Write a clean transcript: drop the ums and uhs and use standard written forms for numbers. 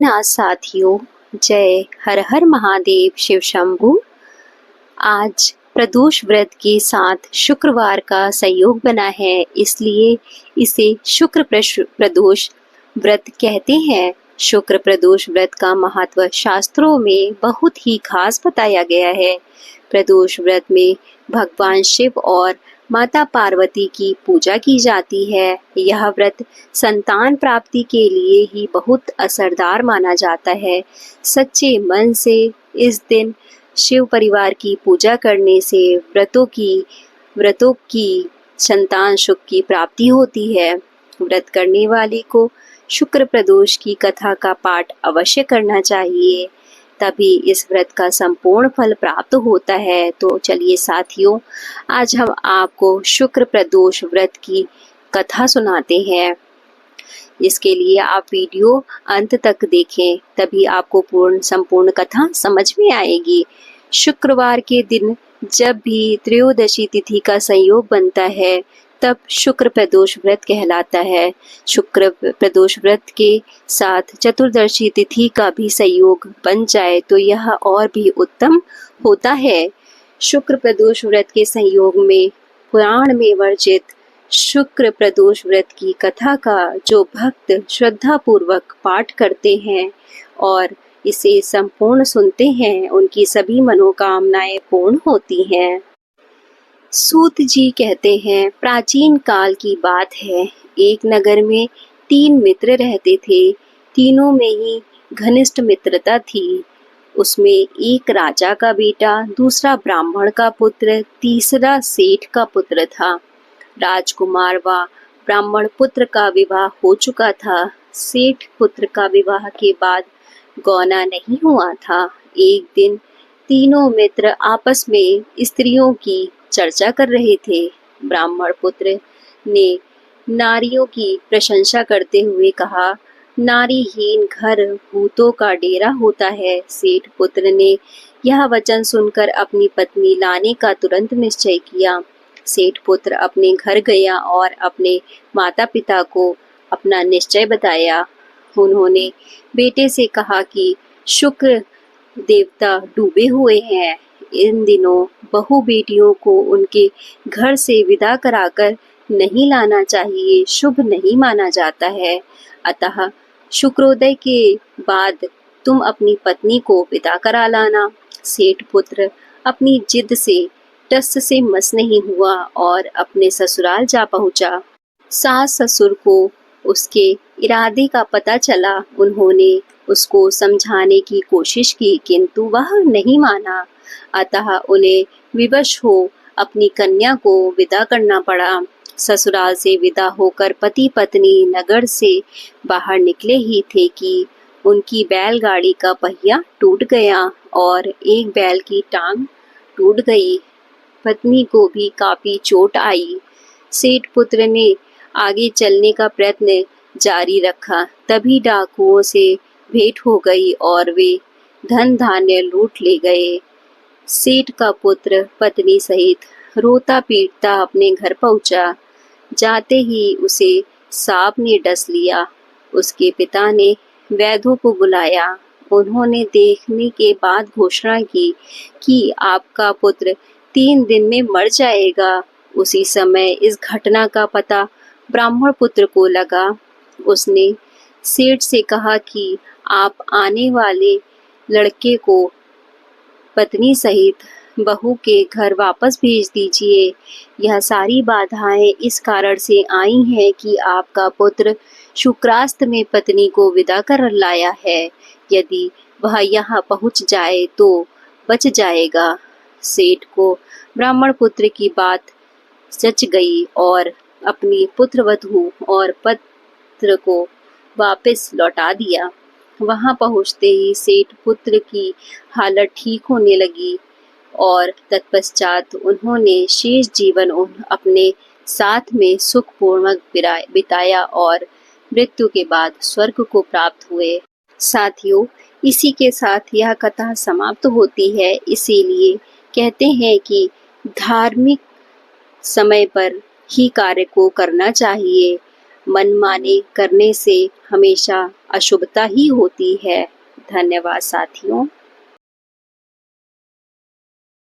ना साथियों, जय हर हर महादेव शिव शंभू। आज प्रदोष व्रत के साथ शुक्रवार का संयोग बना है, इसलिए इसे प्रदोष व्रत कहते हैं। शुक्र प्रदोष व्रत का महत्व शास्त्रों में बहुत ही खास बताया गया है। प्रदोष व्रत में भगवान शिव और माता पार्वती की पूजा की जाती है। यह व्रत संतान प्राप्ति के लिए ही बहुत असरदार माना जाता है। सच्चे मन से इस दिन शिव परिवार की पूजा करने से व्रतों की संतान सुख की प्राप्ति होती है। व्रत करने वाले को शुक्र प्रदोष की कथा का पाठ अवश्य करना चाहिए, तभी इस व्रत का संपूर्ण फल प्राप्त होता है। तो चलिए साथियों, आज हम आपको शुक्र प्रदोष व्रत की कथा सुनाते हैं। इसके लिए आप वीडियो अंत तक देखें, तभी आपको संपूर्ण कथा समझ में आएगी। शुक्रवार के दिन जब भी त्रयोदशी तिथि का संयोग बनता है, तब शुक्र प्रदोष व्रत कहलाता है। शुक्र प्रदोष व्रत के साथ चतुर्दशी तिथि का भी संयोग बन जाए तो यह और भी उत्तम होता है। शुक्र प्रदोष व्रत के संयोग में पुराण में वर्णित शुक्र प्रदोष व्रत की कथा का जो भक्त श्रद्धा पूर्वक पाठ करते हैं और इसे संपूर्ण सुनते हैं, उनकी सभी मनोकामनाएं पूर्ण होती हैं। सूत जी कहते हैं, प्राचीन काल की बात है, एक नगर में 3 मित्र रहते थे। तीनों में ही घनिष्ठ मित्रता थी। उसमें एक राजा का बेटा, दूसरा ब्राह्मण का पुत्र, तीसरा सेठ का पुत्र था। राजकुमार व ब्राह्मण पुत्र का विवाह हो चुका था। सेठ पुत्र का विवाह के बाद गौना नहीं हुआ था। एक दिन तीनों मित्र आपस में स्त्रियों की चर्चा कर रहे थे। ब्राह्मण पुत्र ने नारियों की प्रशंसा करते हुए कहा, नारीहीन घर भूतों का डेरा होता है। सेठ पुत्र ने यह वचन सुनकर अपनी पत्नी लाने का तुरंत निश्चय किया। सेठ पुत्र अपने घर गया और अपने माता पिता को अपना निश्चय बताया। उन्होंने बेटे से कहा कि शुक्र देवता डूबे हुए हैं। इन दिनों बहू बेटियों को उनके घर से विदा कराकर नहीं लाना चाहिए, शुभ नहीं माना जाता है। अतः शुक्रोदय के बाद तुम अपनी पत्नी को विदा करा लाना। सेठ पुत्र अपनी जिद से टस से मस नहीं हुआ और अपने ससुराल जा पहुंचा। सास ससुर को उसके इरादे का पता चला। उन्होंने उसको समझाने की कोशिश की, किंतु वह नहीं माना। अतः उन्हें विवश हो अपनी कन्या को विदा करना पड़ा। ससुराल से विदा होकर पति पत्नी नगर से बाहर निकले ही थे कि उनकी बैलगाड़ी का पहिया टूट गया और एक बैल की टांग टूट गई। पत्नी को भी काफी चोट आई। सेठ पुत्र ने आगे चलने का प्रयत्न जारी रखा, तभी डाकुओं से भेंट हो गई और वे धन धान्य लूट ले गए। सेठ का पुत्र पत्नी सहित रोता पीटता अपने घर पहुंचा। जाते ही उसे सांप ने डस लिया। उसके पिता ने वैद्यों को बुलाया। उन्होंने देखने के बाद घोषणा की कि आपका पुत्र 3 दिन में मर जाएगा। उसी समय इस घटना का पता ब्राह्मण पुत्र को लगा। उसने सेठ से कहा कि आप आने वाले लड़के को पत्नी सहित बहू के घर वापस भेज दीजिए। यह सारी बाधाएं इस कारण से आई हैं कि आपका पुत्र शुक्रास्त में पत्नी को विदा कर लाया है। यदि वह यहाँ पहुँच जाए तो बच जाएगा। सेठ को ब्राह्मण पुत्र की बात जच गई और अपनी पुत्रवधू और पत्र को वापस लौटा दिया। वहां पहुंचते ही सेठ पुत्र की हालत ठीक होने लगी और तत्पश्चात उन्होंने शेष जीवन अपने साथ में सुखपूर्वक बिताया और मृत्यु के बाद स्वर्ग को प्राप्त हुए। साथियों, इसी के साथ यह कथा समाप्त होती है। इसीलिए कहते हैं कि धार्मिक समय पर ही कार्य को करना चाहिए। मनमाने करने से हमेशा अशुभता ही होती है। धन्यवाद साथियों।